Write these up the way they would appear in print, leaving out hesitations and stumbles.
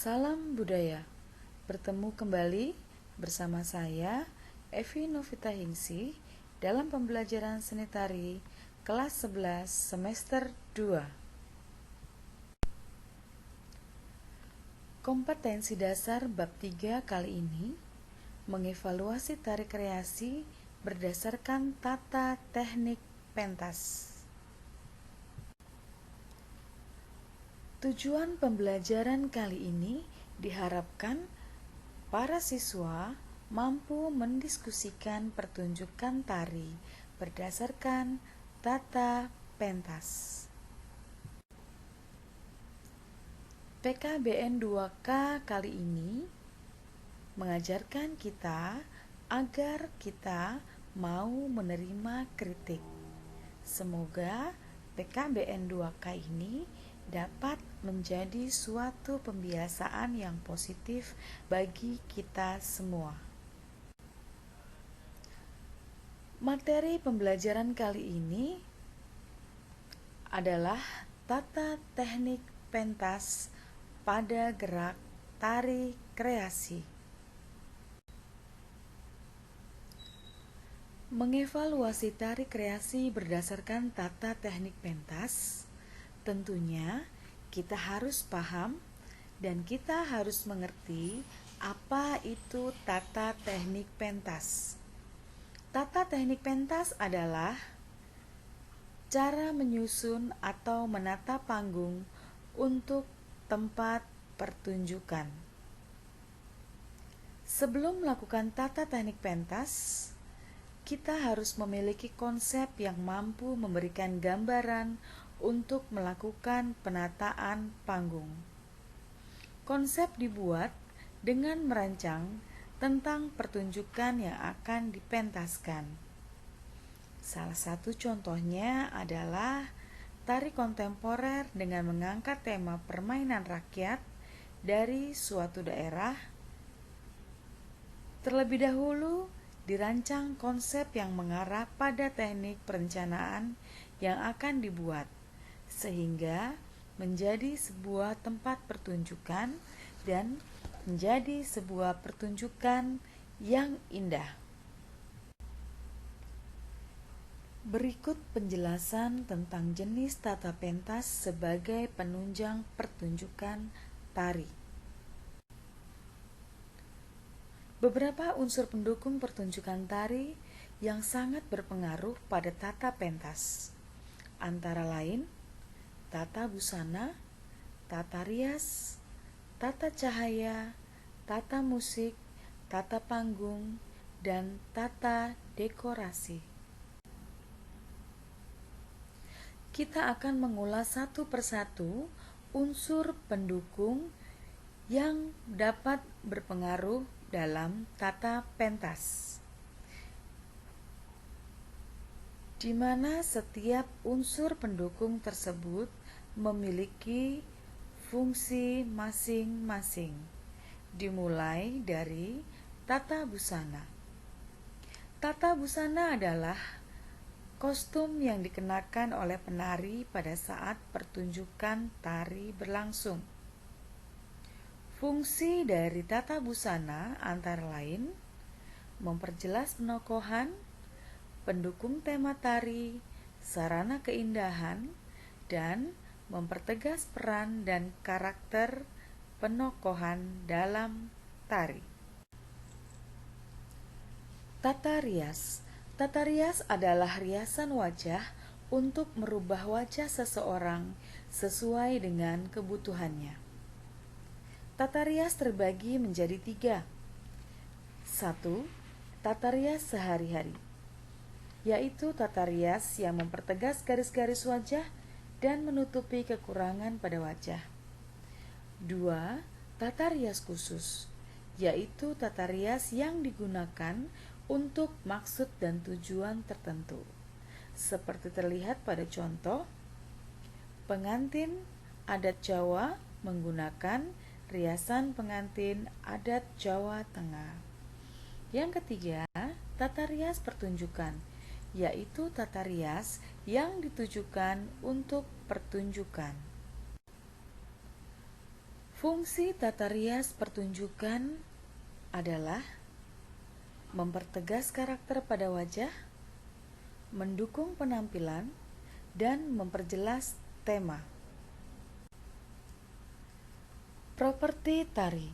Salam budaya. Bertemu kembali bersama saya Evi Novita Hingsi dalam pembelajaran seni tari kelas 11 semester 2. Kompetensi dasar bab 3 kali ini mengevaluasi tari kreasi berdasarkan tata teknik pentas. Tujuan pembelajaran kali ini diharapkan para siswa mampu mendiskusikan pertunjukan tari berdasarkan tata pentas. PKBN 2K kali ini mengajarkan kita agar kita mau menerima kritik. Semoga PKBN 2K ini dapat menjadi suatu pembiasaan yang positif bagi kita semua. Materi pembelajaran kali ini adalah tata teknik pentas pada gerak tari kreasi. Mengevaluasi tari kreasi berdasarkan tata teknik pentas, tentunya kita harus paham dan kita harus mengerti apa itu tata teknik pentas. Tata teknik pentas adalah cara menyusun atau menata panggung untuk tempat pertunjukan. Sebelum melakukan tata teknik pentas, kita harus memiliki konsep yang mampu memberikan gambaran untuk melakukan penataan panggung. Konsep dibuat dengan merancang tentang pertunjukan yang akan dipentaskan. Salah satu contohnya adalah tari kontemporer dengan mengangkat tema permainan rakyat dari suatu daerah. Terlebih dahulu dirancang konsep yang mengarah pada teknik perencanaan yang akan dibuat, sehingga menjadi sebuah tempat pertunjukan dan menjadi sebuah pertunjukan yang indah. Berikut penjelasan tentang jenis tata pentas sebagai penunjang pertunjukan tari. Beberapa unsur pendukung pertunjukan tari yang sangat berpengaruh pada tata pentas, antara lain tata busana, tata rias, tata cahaya, tata musik, tata panggung, dan tata dekorasi. Kita akan mengulas satu persatu unsur pendukung yang dapat berpengaruh dalam tata pentas, di mana setiap unsur pendukung tersebut memiliki fungsi masing-masing, dimulai dari tata busana. Tata busana adalah kostum yang dikenakan oleh penari pada saat pertunjukan tari berlangsung. Fungsi dari tata busana antara lain memperjelas penokohan, pendukung tema tari, sarana keindahan, dan mempertegas peran dan karakter penokohan dalam tari. Tata rias. Tata rias adalah riasan wajah untuk merubah wajah seseorang sesuai dengan kebutuhannya. Tata rias terbagi menjadi 3. 1. Tata rias sehari-hari, yaitu tata rias yang mempertegas garis-garis wajah dan menutupi kekurangan pada wajah. 2. Tata rias khusus, yaitu tata rias yang digunakan untuk maksud dan tujuan tertentu, seperti terlihat pada contoh pengantin adat Jawa menggunakan riasan pengantin adat Jawa Tengah. Yang ketiga, tata rias pertunjukan, yaitu tata rias yang ditujukan untuk pertunjukan. Fungsi tata rias pertunjukan adalah mempertegas karakter pada wajah, mendukung penampilan, dan memperjelas tema. Properti tari.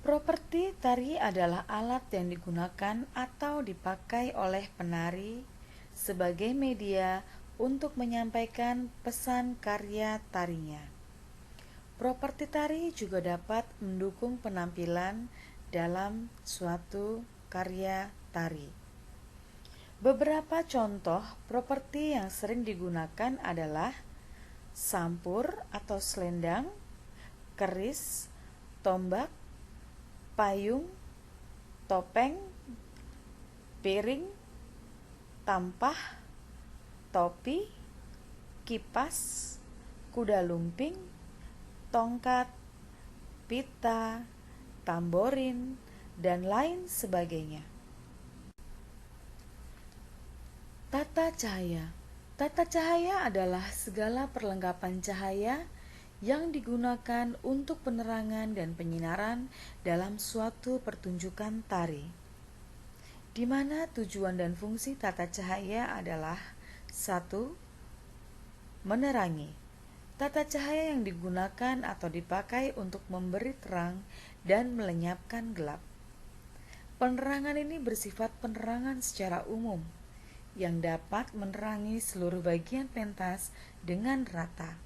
Properti tari adalah alat yang digunakan atau dipakai oleh penari sebagai media untuk menyampaikan pesan karya tarinya. Properti tari juga dapat mendukung penampilan dalam suatu karya tari. Beberapa contoh properti yang sering digunakan adalah sampur atau selendang, keris, tombak, payung, topeng, piring, tampah, topi, kipas, kuda lumping, tongkat, pita, tamborin, dan lain sebagainya. Tata cahaya. Tata cahaya adalah segala perlengkapan cahaya yang digunakan untuk penerangan dan penyinaran dalam suatu pertunjukan tari, di mana tujuan dan fungsi tata cahaya adalah 1. Menerangi. Tata cahaya yang digunakan atau dipakai untuk memberi terang dan melenyapkan gelap. Penerangan ini bersifat penerangan secara umum, yang dapat menerangi seluruh bagian pentas dengan rata,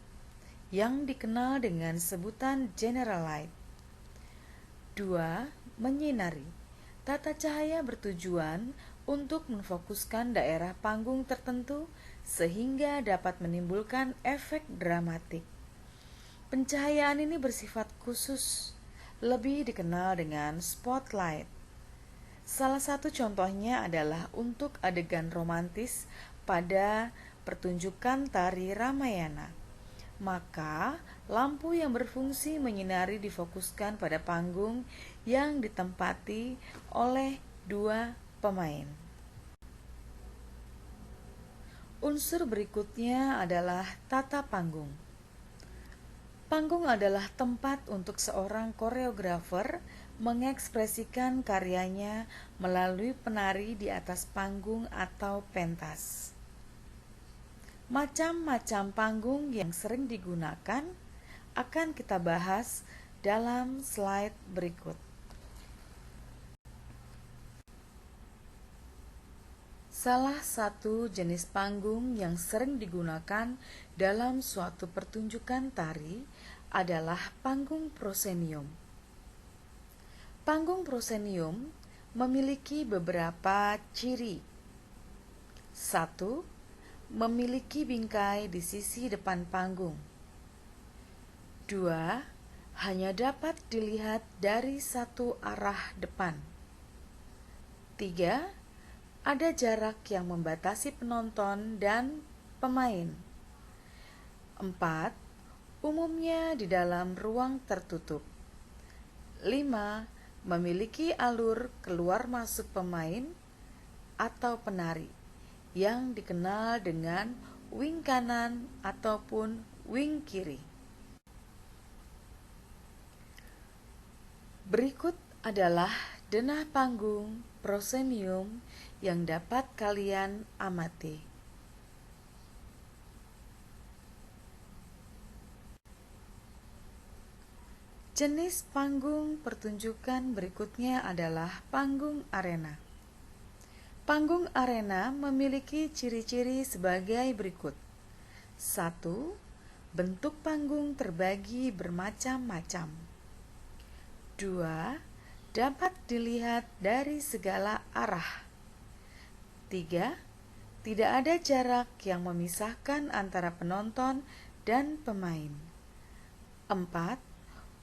yang dikenal dengan sebutan general light. 2. Menyinari. Tata cahaya bertujuan untuk memfokuskan daerah panggung tertentu sehingga dapat menimbulkan efek dramatik. Pencahayaan ini bersifat khusus, lebih dikenal dengan spotlight. Salah satu contohnya adalah untuk adegan romantis pada pertunjukan tari Ramayana. Maka, lampu yang berfungsi menyinari difokuskan pada panggung yang ditempati oleh 2 pemain. Unsur berikutnya adalah tata panggung. Panggung adalah tempat untuk seorang koreografer mengekspresikan karyanya melalui penari di atas panggung atau pentas. Macam-macam panggung yang sering digunakan akan kita bahas dalam slide berikut. Salah satu jenis panggung yang sering digunakan dalam suatu pertunjukan tari adalah panggung proscenium. Panggung proscenium memiliki beberapa ciri. 1. Memiliki bingkai di sisi depan panggung. 2. Hanya dapat dilihat dari satu arah depan. 3. Ada jarak yang membatasi penonton dan pemain. 4. Umumnya di dalam ruang tertutup. 5. Memiliki alur keluar masuk pemain atau penari yang dikenal dengan wing kanan ataupun wing kiri. Berikut adalah denah panggung proscenium yang dapat kalian amati. Jenis panggung pertunjukan berikutnya adalah panggung arena. Panggung arena memiliki ciri-ciri sebagai berikut. 1. Bentuk panggung terbagi bermacam-macam. 2. Dapat dilihat dari segala arah. 3. Tidak ada jarak yang memisahkan antara penonton dan pemain. 4.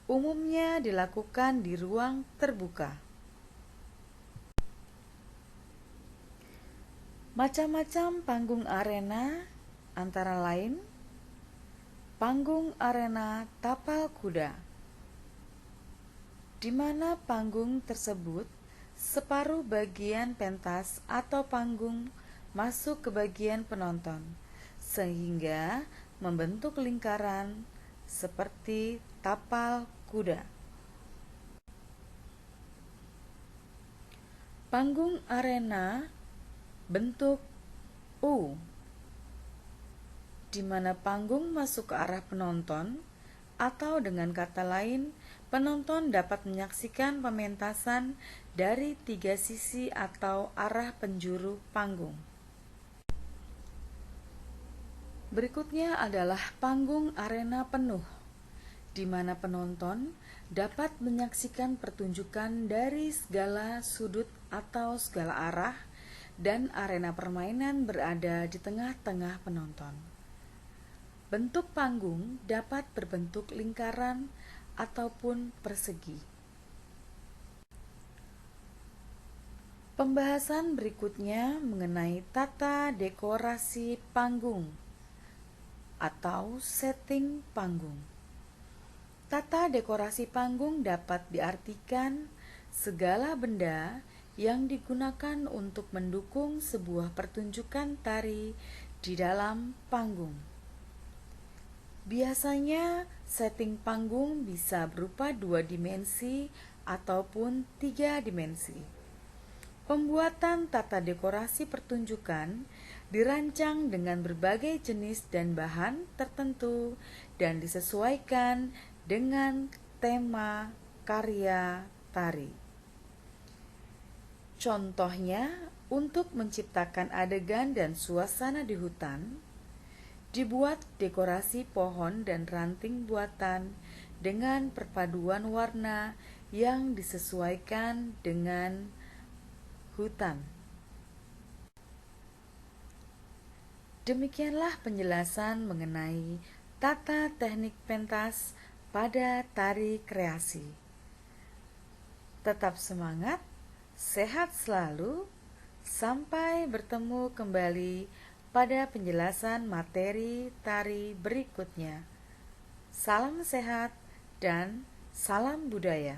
Umumnya dilakukan di ruang terbuka. Macam-macam panggung arena antara lain panggung arena tapal kuda, di mana panggung tersebut separuh bagian pentas atau panggung masuk ke bagian penonton, sehingga membentuk lingkaran seperti tapal kuda. Panggung arena bentuk U, di mana panggung masuk ke arah penonton, atau dengan kata lain, penonton dapat menyaksikan pementasan dari 3 sisi atau arah penjuru panggung. Berikutnya adalah panggung arena penuh, di mana penonton dapat menyaksikan pertunjukan dari segala sudut atau segala arah, dan arena permainan berada di tengah-tengah penonton. Bentuk panggung dapat berbentuk lingkaran ataupun persegi. Pembahasan berikutnya mengenai tata dekorasi panggung atau setting panggung. Tata dekorasi panggung dapat diartikan segala benda yang digunakan untuk mendukung sebuah pertunjukan tari di dalam panggung. Biasanya setting panggung bisa berupa 2 dimensi ataupun 3 dimensi. Pembuatan tata dekorasi pertunjukan dirancang dengan berbagai jenis dan bahan tertentu dan disesuaikan dengan tema karya tari. Contohnya, untuk menciptakan adegan dan suasana di hutan, dibuat dekorasi pohon dan ranting buatan dengan perpaduan warna yang disesuaikan dengan hutan. Demikianlah penjelasan mengenai tata teknik pentas pada tari kreasi. Tetap semangat, sehat selalu, sampai bertemu kembali pada penjelasan materi tari berikutnya. Salam sehat dan salam budaya.